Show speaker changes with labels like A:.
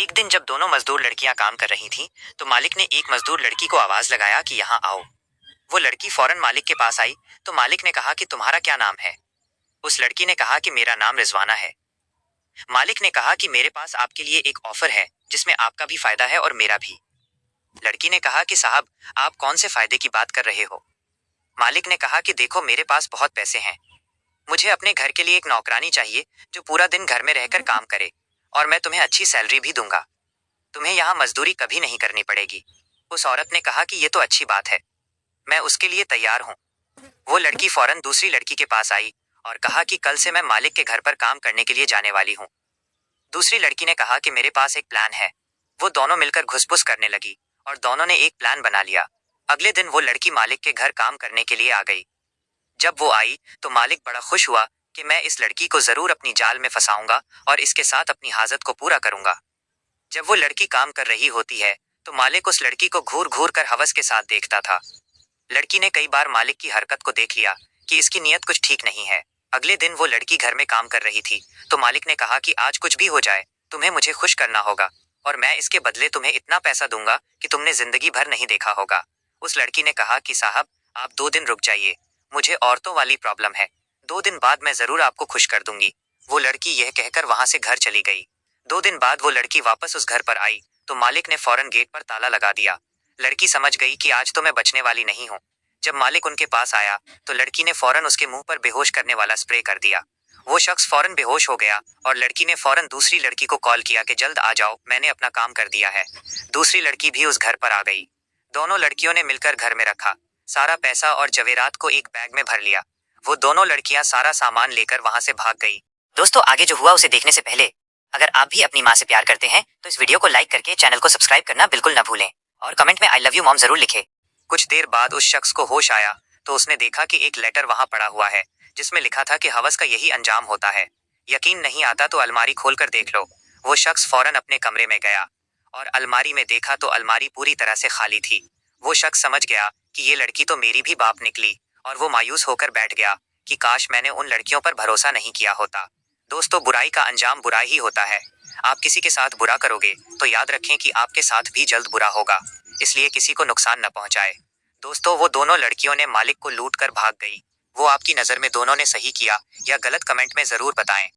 A: एक दिन जब दोनों मजदूर लड़कियां काम कर रही थीं, तो मालिक ने एक मजदूर लड़की को आवाज लगाया कि यहाँ आओ। वो लड़की फौरन मालिक के पास आई। तो मालिक ने कहा कि तुम्हारा क्या नाम है। उस लड़की ने कहा कि मेरा नाम रिजवाना है। मालिक ने कहा कि मेरे पास आपके लिए एक ऑफर है जिसमें आपका भी फायदा है और मेरा भी। लड़की ने कहा कि साहब, आप कौन से फायदे की बात कर रहे हो। मालिक ने कहा कि देखो, मेरे पास बहुत पैसे हैं। मुझे अपने घर के लिए एक नौकरानी चाहिए जो पूरा दिन घर में रहकर काम करे, और मैं तुम्हें अच्छी सैलरी भी दूंगा। तुम्हें यहाँ मजदूरी कभी नहीं करनी पड़ेगी। उस औरत ने कहा कि ये तो अच्छी बात है, मैं उसके लिए तैयार हूँ। वो लड़की फौरन दूसरी लड़की के पास आई और कहा कि कल से मैं मालिक के घर पर काम करने के लिए जाने वाली हूँ। दूसरी लड़की ने कहा कि मेरे पास एक प्लान है। वो दोनों मिलकर घुसपुस करने लगी और दोनों ने एक प्लान बना लिया। अगले दिन वो लड़की मालिक के घर काम करने के लिए आ गई। जब वो आई तो मालिक बड़ा खुश हुआ कि मैं इस लड़की को जरूर अपनी जाल में फंसाऊंगा और इसके साथ अपनी हाजत को पूरा करूंगा। जब वो लड़की काम कर रही होती है तो मालिक उस लड़की को घूर घूर कर हवस के साथ देखता था। लड़की ने कई बार मालिक की हरकत को देख लिया कि इसकी नीयत कुछ ठीक नहीं है। अगले दिन वो लड़की घर में काम कर रही थी तो मालिक ने कहा कि आज कुछ भी हो जाए, तुम्हें मुझे खुश करना होगा, और मैं इसके बदले तुम्हें इतना पैसा दूंगा कि तुमने जिंदगी भर नहीं देखा होगा। उस लड़की ने कहा कि साहब, आप 2 दिन रुक जाइए, मुझे औरतों वाली प्रॉब्लम है। 2 दिन बाद मैं जरूर आपको खुश कर दूंगी। वो लड़की यह कहकर वहां से घर चली गई। 2 दिन बाद वो लड़की वापस उस घर पर आई तो मालिक ने फौरन गेट पर ताला लगा दिया। लड़की समझ गई कि आज तो मैं बचने वाली नहीं हूँ। जब मालिक उनके पास आया तो लड़की ने फौरन उसके मुंह पर बेहोश करने वाला स्प्रे कर दिया। वो शख्स फौरन बेहोश हो गया और लड़की ने फौरन दूसरी लड़की को कॉल किया कि जल्द आ जाओ, मैंने अपना काम कर दिया है। दूसरी लड़की भी उस घर पर आ गई। दोनों लड़कियों ने मिलकर घर में रखा सारा पैसा और जवेरात को एक बैग में भर लिया। वो दोनों लड़कियां सारा सामान लेकर वहां से भाग गई। दोस्तों, आगे जो हुआ उसे देखने से पहले अगर आप भी अपनी माँ से प्यार करते हैं तो इस वीडियो को लाइक करके चैनल को सब्सक्राइब करना बिल्कुल ना भूलें, और कमेंट में आई लव यू मॉम जरूर लिखें। कुछ देर बाद उस शख्स को होश आया तो उसने देखा कि एक लेटर वहां पड़ा हुआ है जिसमें लिखा था कि हवस का यही अंजाम होता है। यकीन नहीं आता तो अलमारी खोलकर देख लो। वो शख्स फौरन अपने कमरे में गया और अलमारी में देखा तो अलमारी पूरी तरह से खाली थी। वो शख्स समझ गया कि ये लड़की तो मेरी भी बाप निकली, और वो मायूस होकर बैठ गया कि काश मैंने उन लड़कियों पर भरोसा नहीं किया होता। दोस्तों, बुराई का अंजाम बुरा ही होता है। आप किसी के साथ बुरा करोगे तो याद रखें कि आपके साथ भी जल्द बुरा होगा, इसलिए किसी को नुकसान न पहुंचाए। दोस्तों, वो दोनों लड़कियों ने मालिक को लूट कर भाग गई। वो आपकी नजर में दोनों ने सही किया या गलत, कमेंट में जरूर बताएं।